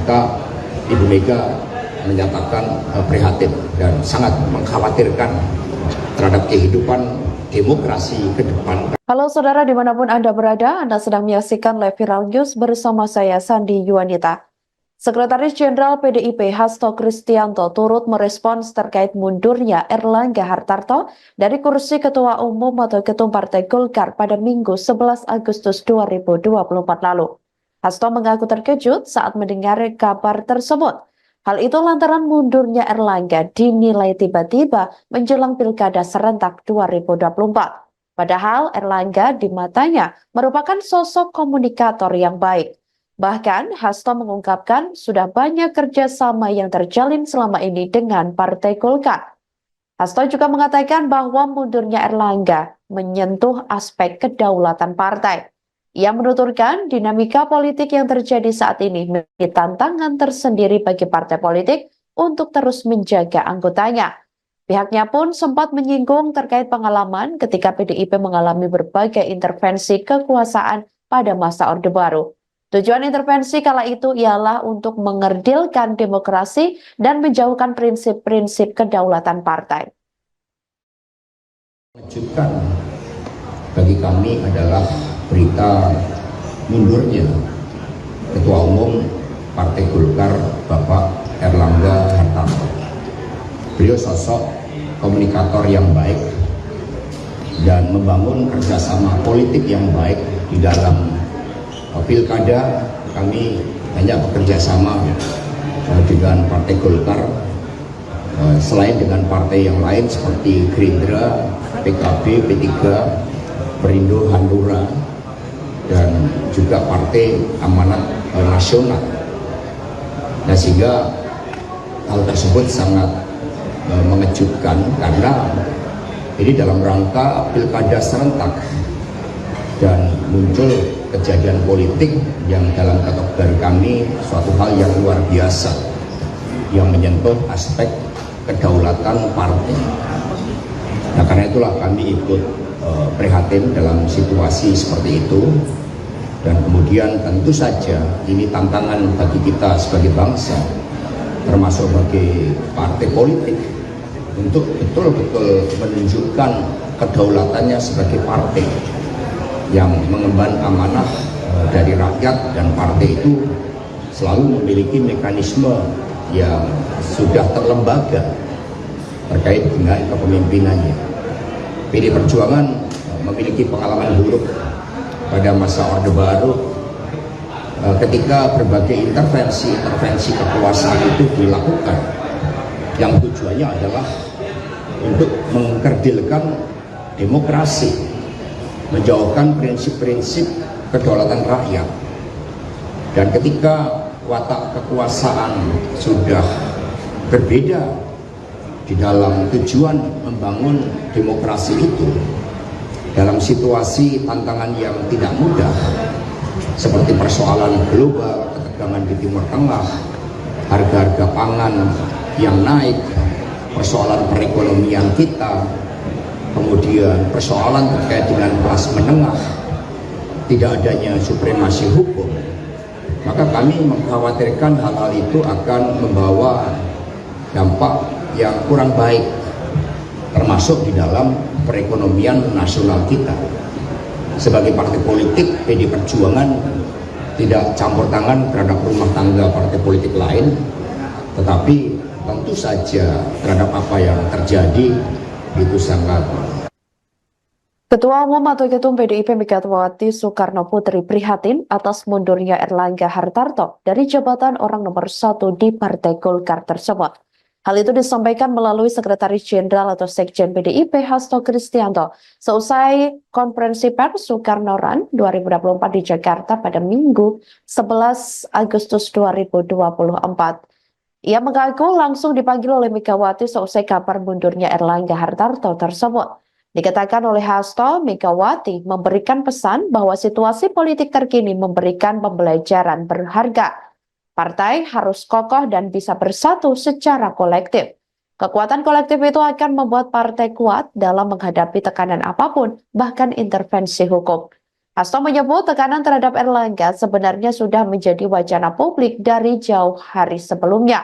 maka Ibu Mega menyatakan prihatin dan sangat mengkhawatirkan terhadap kehidupan demokrasi ke depan. Halo saudara dimanapun Anda berada, Anda sedang menyaksikan Live Viral News bersama saya Sandi Yuwanita. Sekretaris Jenderal PDIP Hasto Kristianto turut merespons terkait mundurnya Erlangga Hartarto dari kursi Ketua Umum atau Ketum Partai Golkar pada Minggu 11 Agustus 2024 lalu. Hasto mengaku terkejut saat mendengar kabar tersebut. Hal itu lantaran mundurnya Erlangga dinilai tiba-tiba menjelang Pilkada serentak 2024. Padahal Erlangga di matanya merupakan sosok komunikator yang baik. Bahkan Hasto mengungkapkan sudah banyak kerjasama yang terjalin selama ini dengan Partai Golkar. Hasto juga mengatakan bahwa mundurnya Erlangga menyentuh aspek kedaulatan partai. Ia menuturkan dinamika politik yang terjadi saat ini menjadi tantangan tersendiri bagi partai politik untuk terus menjaga anggotanya. Pihaknya pun sempat menyinggung terkait pengalaman ketika PDIP mengalami berbagai intervensi kekuasaan pada masa Orde Baru. Tujuan intervensi kala itu ialah untuk mengerdilkan demokrasi dan menjauhkan prinsip-prinsip kedaulatan partai. Mengejutkan bagi kami adalah berita mundurnya Ketua Umum Partai Golkar Bapak Erlangga Hartarto. Beliau sosok komunikator yang baik dan membangun kerjasama politik yang baik di dalam pilkada. Kami banyak bekerja sama dengan Partai Golkar, selain dengan partai yang lain seperti Gerindra, PKB, P3, Perindo, Hanura, dan juga Partai Amanat Nasional. Nah, sehingga hal tersebut sangat mengejutkan karena ini dalam rangka pilkada serentak dan muncul kejadian politik yang dalam kategori kami suatu hal yang luar biasa yang menyentuh aspek kedaulatan partai. Nah, karena itulah kami ikut prihatin dalam situasi seperti itu, dan kemudian tentu saja ini tantangan bagi kita sebagai bangsa termasuk bagi partai politik untuk betul-betul menunjukkan kedaulatannya sebagai partai yang mengemban amanah dari rakyat, dan partai itu selalu memiliki mekanisme yang sudah terlembaga terkait dengan kepemimpinannya. PD Perjuangan memiliki pengalaman buruk pada masa Orde Baru ketika berbagai intervensi kekuasaan itu dilakukan yang tujuannya adalah untuk mengkerdilkan demokrasi, menjauhkan prinsip-prinsip kedaulatan rakyat. Dan ketika watak kekuasaan sudah berbeda di dalam tujuan membangun demokrasi itu, dalam situasi tantangan yang tidak mudah seperti persoalan global, ketegangan di Timur Tengah, harga-harga pangan yang naik, persoalan perekonomian kita, kemudian persoalan terkait dengan kelas menengah, tidak adanya supremasi hukum, maka kami mengkhawatirkan hal-hal itu akan membawa dampak yang kurang baik, termasuk di dalam perekonomian nasional kita. Sebagai partai politik, PD Perjuangan tidak campur tangan terhadap rumah tangga partai politik lain, tetapi tentu saja terhadap apa yang terjadi itu sangat. Ketua Umum atau Ketum PDIP Megawati Soekarno Putri prihatin atas mundurnya Erlangga Hartarto dari jabatan orang nomor 1 di Partai Golkar tersebut. Hal itu disampaikan melalui Sekretaris Jenderal atau Sekjen PDIP Hasto Kristianto seusai konferensi pers Soekarno Run 2024 di Jakarta pada Minggu 11 Agustus 2024. Ia mengaku langsung dipanggil oleh Megawati seusai kabar mundurnya Erlangga Hartarto tersebut. Dikatakan oleh Hasto, Megawati memberikan pesan bahwa situasi politik terkini memberikan pembelajaran berharga. Partai harus kokoh dan bisa bersatu secara kolektif. Kekuatan kolektif itu akan membuat partai kuat dalam menghadapi tekanan apapun, bahkan intervensi hukum. Hasto menyebut tekanan terhadap Erlangga sebenarnya sudah menjadi wacana publik dari jauh hari sebelumnya.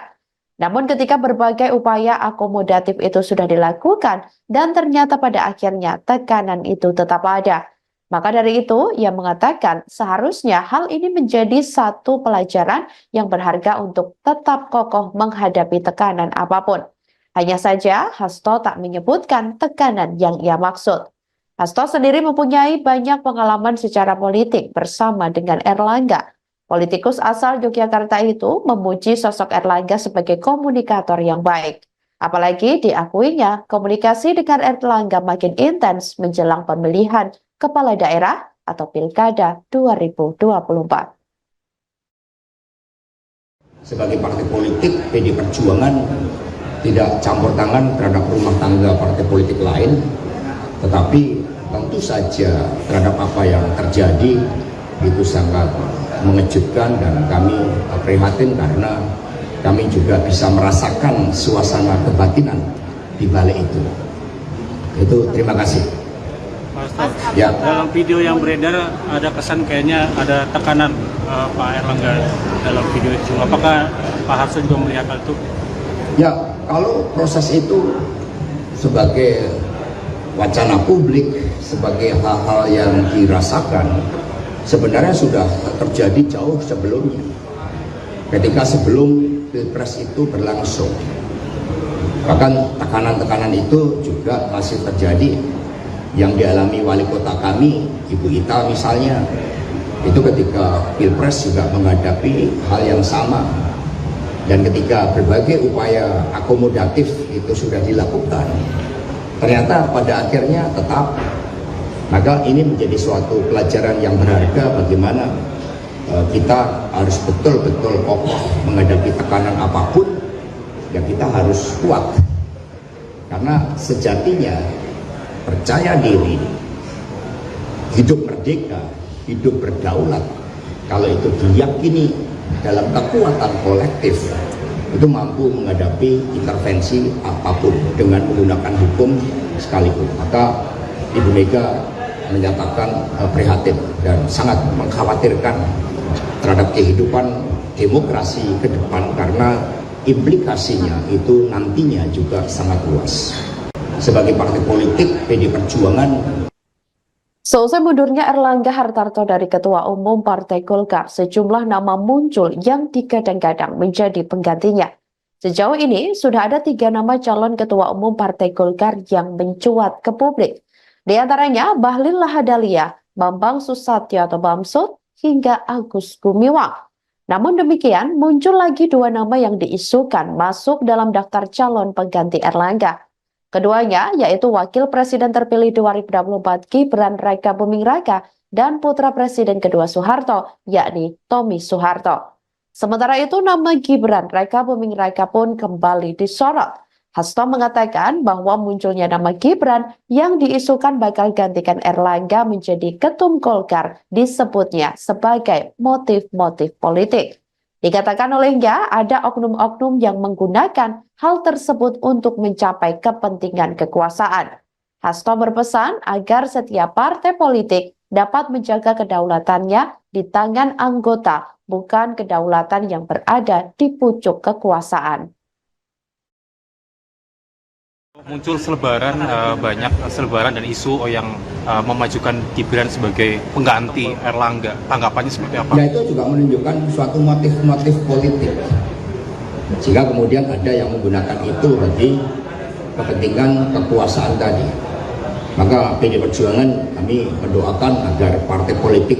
Namun ketika berbagai upaya akomodatif itu sudah dilakukan dan ternyata pada akhirnya tekanan itu tetap ada. Maka dari itu, ia mengatakan seharusnya hal ini menjadi satu pelajaran yang berharga untuk tetap kokoh menghadapi tekanan apapun. Hanya saja, Hasto tak menyebutkan tekanan yang ia maksud. Hasto sendiri mempunyai banyak pengalaman secara politik bersama dengan Erlangga. Politikus asal Yogyakarta itu memuji sosok Erlangga sebagai komunikator yang baik. Apalagi diakuinya komunikasi dengan Erlangga makin intens menjelang pemilihan kepala daerah atau Pilkada 2024. Sebagai partai politik, PD Perjuangan tidak campur tangan terhadap rumah tangga partai politik lain, tetapi tentu saja terhadap apa yang terjadi itu sangat mengejutkan dan kami prihatin karena kami juga bisa merasakan suasana kebatinan di balik itu. Itu terima kasih. Pak, ya. Dalam video yang beredar ada kesan kayaknya ada tekanan Pak Erlangga dalam video itu. Apakah Pak Hasto juga melihat hal itu? Ya, kalau proses itu sebagai wacana publik, sebagai hal-hal yang dirasakan, sebenarnya sudah terjadi jauh sebelumnya. Ketika sebelum Pilpres itu berlangsung, bahkan tekanan-tekanan itu juga masih terjadi yang dialami wali kota kami, Ibu Ita misalnya, itu ketika Pilpres juga menghadapi hal yang sama. Dan ketika berbagai upaya akomodatif itu sudah dilakukan, ternyata pada akhirnya tetap. Maka ini menjadi suatu pelajaran yang berharga bagaimana kita harus betul-betul kokoh menghadapi tekanan apapun, ya kita harus kuat. Karena sejatinya percaya diri, hidup merdeka, hidup berdaulat, kalau itu diyakini dalam kekuatan kolektif, itu mampu menghadapi intervensi apapun dengan menggunakan hukum sekalipun. Maka Ibu Mega menyatakan prihatin dan sangat mengkhawatirkan terhadap kehidupan demokrasi ke depan karena implikasinya itu nantinya juga sangat luas. Sebagai partai politik, PD Perjuangan. Seusai mundurnya Erlangga Hartarto dari Ketua Umum Partai Golkar, sejumlah nama muncul yang digadang-gadang menjadi penggantinya. Sejauh ini, sudah ada 3 nama calon Ketua Umum Partai Golkar yang mencuat ke publik. Di antaranya Bahlil Lahadalia, Bambang Susatyo atau Bamsud, hingga Agus Gumiwang. Namun demikian, muncul lagi 2 nama yang diisukan masuk dalam daftar calon pengganti Erlangga. Keduanya yaitu Wakil Presiden terpilih 2024 Gibran Raka Buming Raka dan putra Presiden kedua Soeharto, yakni Tommy Soeharto. Sementara itu nama Gibran Raka Buming Raka pun kembali disorot. Hasto mengatakan bahwa munculnya nama Gibran yang diisukan bakal gantikan Erlangga menjadi ketum Golkar disebutnya sebagai motif-motif politik. Dikatakan olehnya ada oknum-oknum yang menggunakan hal tersebut untuk mencapai kepentingan kekuasaan. Hasto berpesan agar setiap partai politik dapat menjaga kedaulatannya di tangan anggota, bukan kedaulatan yang berada di pucuk kekuasaan. Muncul banyak selebaran dan isu yang memajukan Gibran sebagai pengganti Erlangga. Tanggapannya seperti apa? Ya, itu juga menunjukkan suatu motif-motif politik. Jika kemudian ada yang menggunakan itu bagi kepentingan kekuasaan tadi. Maka PD Perjuangan kami mendoakan agar partai politik,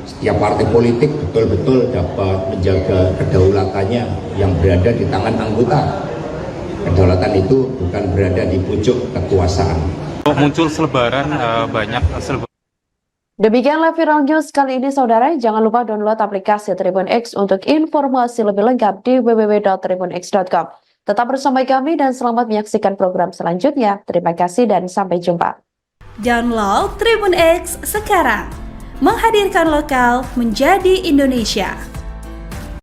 setiap partai politik betul-betul dapat menjaga kedaulatannya yang berada di tangan anggota. Kedaulatan itu bukan berada di pucuk kekuasaan. Muncul banyak selebaran. Demikian live viral news kali ini, saudara. Jangan lupa download aplikasi Tribun X untuk informasi lebih lengkap di www.tribunx.com. Tetap bersama kami dan selamat menyaksikan program selanjutnya. Terima kasih dan sampai jumpa. Download Tribun X sekarang. Menghadirkan lokal menjadi Indonesia.